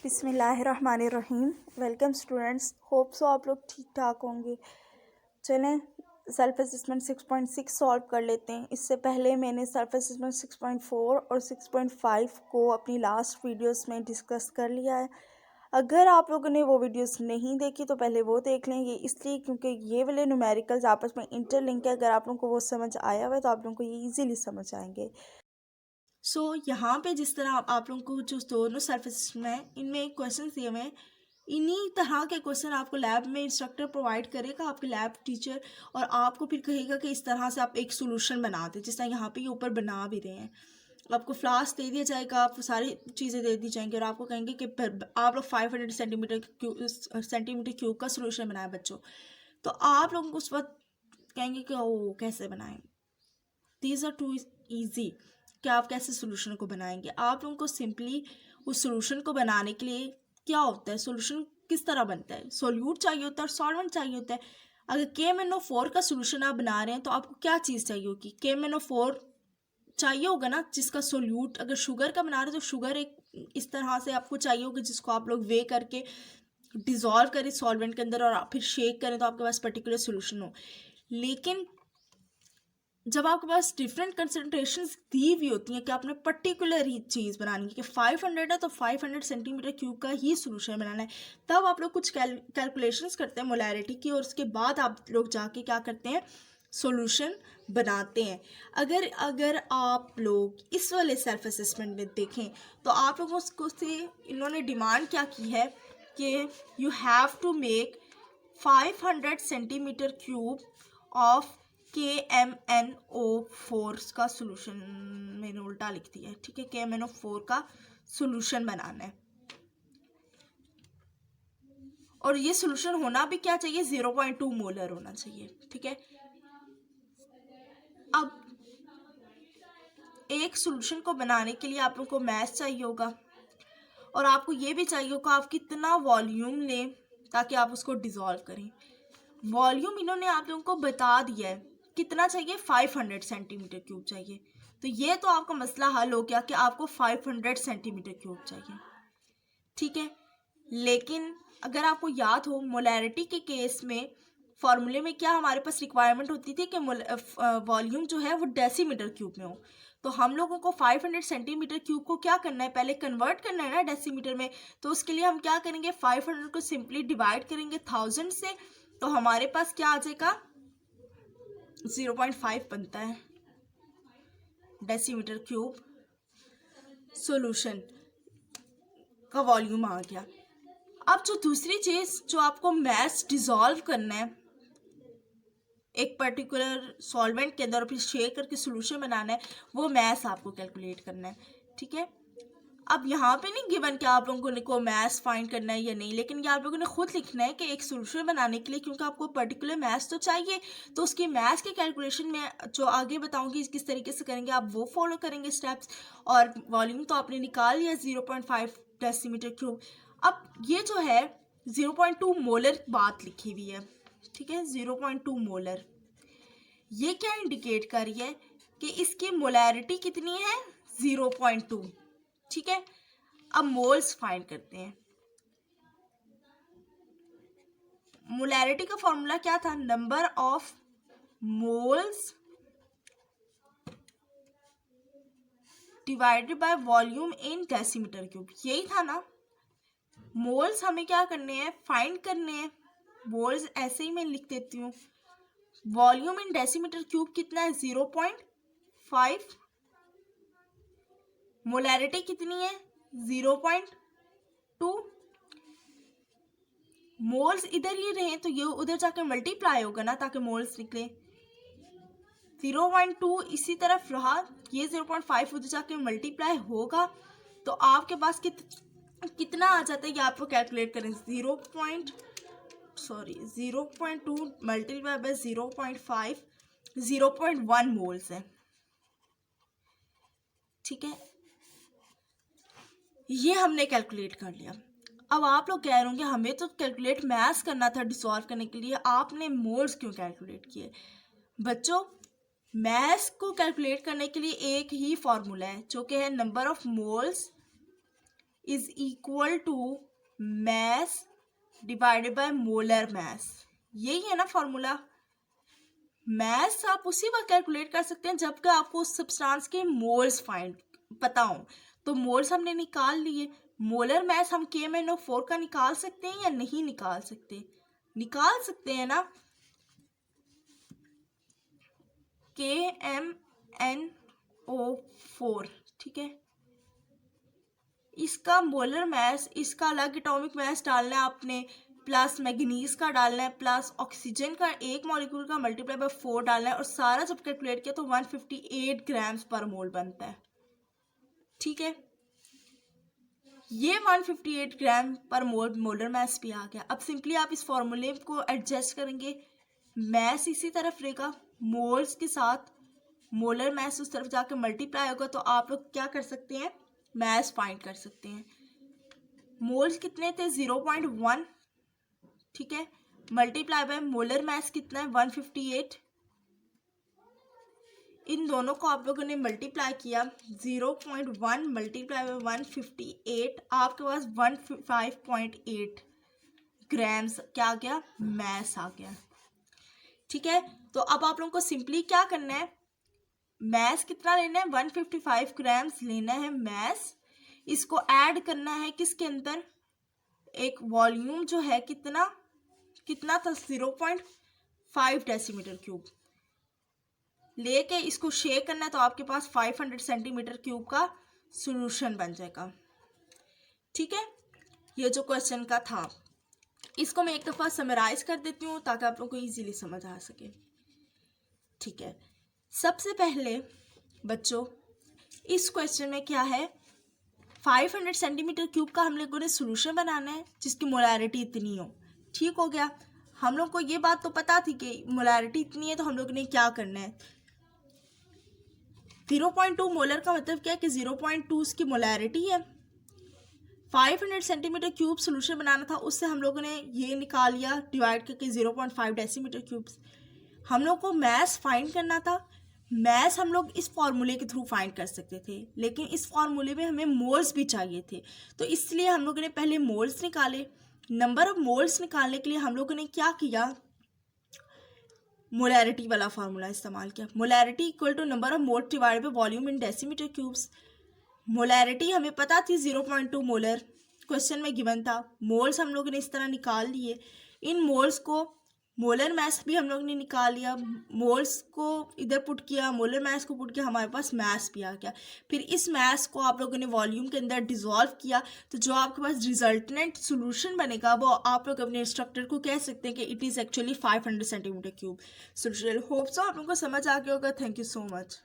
बिस्मिल्लाहिर्रहमानिर्रहीम। Welcome students, hope so आप लोग ठीक ठाक होंगे। चलें सेल्फ असेसमेंट 6.6 सॉल्व कर लेते हैं। इससे पहले मैंने सेल्फ असेसमेंट 6.4 और 6.5 को अपनी लास्ट वीडियोस में डिस्कस कर लिया है। अगर आप लोगों ने वो वीडियोस नहीं देखी तो पहले वो देख लें। ये इसलिए क्योंकि ये वाले न्यूमेरिकल्स आपस में इंटरलिंक है। अगर आप लोगों को वो समझ आया हुआ है तो आप लोगों को ये ईजीली समझ आएंगे। यहाँ पे जिस तरह आप लोगों को जो दोनों सेल्फ असेसमेंट है इनमें क्वेश्चन दिए हुए हैं, इन्हीं तरह के क्वेश्चन आपको लैब में इंस्ट्रक्टर प्रोवाइड करेगा, आपके लैब टीचर, और आपको फिर कहेगा कि इस तरह से आप एक सोल्यूशन बना दें। जिस तरह यहाँ पे ऊपर बना भी रहे हैं, आपको फ्लास्क दे दिया जाएगा, आपको सारी चीज़ें दे दी जाएंगी और आपको कहेंगे कि आप लोग 500 सेंटीमीटर क्यूब का सोल्यूशन बनाए बच्चों। तो आप लोगों को उस वक्त कहेंगे कि ओ कैसे बनाएं, दीज आर टू ईजी कि आप कैसे सोल्यूशन को बनाएंगे। आप लोगों को सिंपली उस सोल्यूशन को बनाने के लिए क्या होता है, सोल्यूशन किस तरह बनता है, सोल्यूट चाहिए होता है और सॉल्वेंट चाहिए होता है। अगर KMnO4 का सोल्यूशन आप बना रहे हैं तो आपको क्या चीज़ चाहिए होगी, KMnO4 चाहिए होगा ना, जिसका सोल्यूट। अगर शुगर का बना रहे हैं तो शुगर एक इस तरह से आपको चाहिए होगा जिसको आप लोग वे करके डिज़ोल्व करें सॉल्वेंट के अंदर और फिर शेक करें तो आपके पास पर्टिकुलर सोल्यूशन हो। लेकिन जब आपके पास डिफरेंट कंसनट्रेशंस दी हुई होती हैं कि आपने पर्टिकुलर ही चीज़ बनानी है कि 500 है तो 500 सेंटीमीटर क्यूब का ही सोल्यूशन बनाना है, तब आप लोग कुछ कैलकुलेशंस करते हैं मोलैरिटी की और उसके बाद आप लोग जाके क्या करते हैं, सोल्यूशन बनाते हैं। अगर आप लोग इस वाले सेल्फ असेसमेंट में देखें तो आप लोगों को से इन्होंने डिमांड क्या की है कि you have to make 500 centimeter cube of KMnO4 का सोल्यूशन। मैंने उल्टा लिख दिया है, ठीक है। KMnO4 का सोल्यूशन बनाना है और ये सोल्यूशन होना भी क्या चाहिए, 0.2 मोलर होना चाहिए, ठीक है। अब एक सोल्यूशन को बनाने के लिए आप लोगों को मैथ चाहिए होगा और आपको ये भी चाहिए होगा आप कितना वॉल्यूम लें ताकि आप उसको डिज़ोल्व करें। वॉल्यूम इन्होंने आप लोगों को बता दिया है कितना चाहिए, 500 सेंटीमीटर क्यूब चाहिए। तो ये तो आपका मसला हल हो गया कि आपको 500 सेंटीमीटर क्यूब चाहिए, ठीक है। लेकिन अगर आपको याद हो मोलैरिटी के केस में फॉर्मूले में क्या हमारे पास रिक्वायरमेंट होती थी कि वॉल्यूम जो है वो डेसीमीटर क्यूब में हो। तो हम लोगों को 500 सेंटीमीटर क्यूब को क्या करना है, पहले कन्वर्ट करना है ना डेसीमीटर में। तो उसके लिए हम क्या करेंगे, 500 को सिंपली डिवाइड करेंगे 1000 से, तो हमारे पास क्या आ जाएगा, 0.5 बनता है डेसीमीटर क्यूब सॉल्यूशन का वॉल्यूम आ गया। अब जो दूसरी चीज़ जो आपको मैथ्स डिज़ोल्व करना है एक पर्टिकुलर सॉल्वेंट के अंदर और फिर शेक करके सोल्यूशन बनाना है, वो मैथ्स आपको कैलकुलेट करना है, ठीक है। अब यहाँ पे नहीं गिवन कि आप लोगों को मैथ्स फाइंड करना है या नहीं, लेकिन ये आप लोगों ने खुद लिखना है कि एक सोल्यूशन बनाने के लिए, क्योंकि आपको पर्टिकुलर मैथ्स तो चाहिए, तो उसकी मैथ्स के कैलकुलेशन में जो आगे बताऊंगी किस तरीके से करेंगे आप वो फॉलो करेंगे स्टेप्स। और वॉल्यूम तो आपने निकाल लिया 0.5 डेसीमीटर क्यूब। अब ये जो है 0.2 मोलर बात लिखी हुई है, ठीक है, 0.2 मोलर। ये क्या इंडिकेट कर रही है कि इसकी मोलैरिटी कितनी है, 0.2, ठीक है। अब मोल्स फाइंड करते हैं। मोलैरिटी का फॉर्मूला क्या था, number of moles divided by volume in decimetre cube, यही था ना। मोल्स हमें क्या करने हैं, फाइंड करने हैं। मोल्स ऐसे ही मैं लिख देती हूँ, वॉल्यूम इन डेसीमीटर क्यूब कितना है, 0.5, मोलैरिटी कितनी है, 0.2। मोल्स इधर ही रहे तो ये उधर जाकर मल्टीप्लाई होगा ना ताकि मोल्स निकले। 0.2 इसी तरफ रहा, ये 0.5 उधर जाके मल्टीप्लाई होगा तो आपके पास कितना आ जाता है, ये आपको कैलकुलेट करें। 0.2 मल्टीप्लाई बाय 0.5, 0.1 मोल्स है, ठीक है। ये हमने कैलकुलेट कर लिया। अब आप लोग कह रहे होंगे हमें तो कैलकुलेट मैथ्स करना था डिसॉल्व करने के लिए, आपने मोल्स क्यों कैलकुलेट किए। बच्चों मैथ्स को कैलकुलेट करने के लिए एक ही फॉर्मूला है जो कि है number of moles is equal to mass divided by molar mass. यही है ना फॉर्मूला। मैस आप उसी वक्त कैलकुलेट कर सकते हैं जबकि आपको उस सब्सटेंस के मोल्स फाइंड पता हो। तो मोल्स हमने निकाल लिए, मोलर मैस हम KMnO4 का निकाल सकते हैं या नहीं निकाल सकते? निकाल सकते हैं ना। KMnO4, ठीक है, इसका मोलर मैस, इसका अलग एटॉमिक मैस डालना है आपने, प्लस मैग्नीज का डालना है, प्लस ऑक्सीजन का एक मॉलिक्यूल का मल्टीप्लाई बाय 4 डालना है, और सारा जब कैलकुलेट किया तो 158 ग्राम्स पर मोल बनता है। ठीक है, ये 158 ग्राम पर मोल मोलर मैस भी आ गया। अब सिंपली आप इस फॉर्मूले को एडजस्ट करेंगे, मैस इसी तरफ रहेगा, मोल्स के साथ मोलर मैस उस तरफ जाकर मल्टीप्लाई होगा, तो आप लोग क्या कर सकते हैं, मैस फाइंड कर सकते हैं। मोल्स कितने थे, 0.1, ठीक है, मल्टीप्लाई बाय मोलर मैस कितना है, 158। इन दोनों को आप लोगों ने मल्टीप्लाई किया, 0.1 मल्टीप्लाई बाय 158, आपके पास 105.8 ग्राम्स क्या आ गया, मैस आ गया। ठीक है, तो अब आप लोगों को सिंपली क्या करना है, मैस कितना लेना है, 155 ग्राम्स लेना है मैस। इसको ऐड करना है किसके अंदर, एक वॉल्यूम जो है कितना था, 0.5 डेसीमीटर क्यूब लेके इसको शेक करना है, तो आपके पास 500 सेंटीमीटर क्यूब का सॉल्यूशन बन जाएगा। ठीक है, ये जो क्वेश्चन का था, इसको मैं एक दफ़ा समराइज कर देती हूँ ताकि आप लोगों को इजीली समझ आ सके। ठीक है, सबसे पहले बच्चों इस क्वेश्चन में क्या है, 500 सेंटीमीटर क्यूब का हम लोगों ने सॉल्यूशन बनाना है जिसकी मोलैरिटी इतनी हो। ठीक हो गया, हम लोग को ये बात तो पता थी कि मोलैरिटी इतनी है, तो हम लोगों ने क्या करना है, 0.2 मोलर का मतलब क्या है कि 0.2 उसकी मोलैरिटी है। 500 सेंटीमीटर क्यूब सॉल्यूशन बनाना था, उससे हम लोगों ने ये निकाल लिया डिवाइड करके 0.5 डेसीमीटर क्यूब्स। हम लोग को मैस फाइंड करना था, मैस हम लोग इस फॉर्मूले के थ्रू फाइंड कर सकते थे, लेकिन इस फॉर्मूले में हमें मोल्स भी चाहिए थे, तो इसलिए हम लोगों ने पहले मोल्स निकाले। नंबर ऑफ मोल्स निकालने के लिए हम लोगों ने क्या किया, मोलैरिटी वाला फार्मूला इस्तेमाल किया। Molarity equal to number of mole divided by volume in decimeter cubes. Molarity हमें पता थी 0.2 मोलर, क्वेश्चन में गिवन था। मोल्स हम लोगों ने इस तरह निकाल लिए, इन मोल्स को मोलर मैस भी हम लोग ने निकाल लिया, मोल्स को इधर पुट किया, मोलर मैस को पुट किया, हमारे पास मैस भी आ गया। फिर इस मैस को आप लोगों ने वॉल्यूम के अंदर डिसॉल्व किया, तो जो आपके पास रिजल्टेंट सॉल्यूशन बनेगा वो आप लोग अपने इंस्ट्रक्टर को कह सकते हैं कि it is actually 500 centimeter cube solution. Hope so आप लोगों को समझ आ गया होगा। Thank you so much.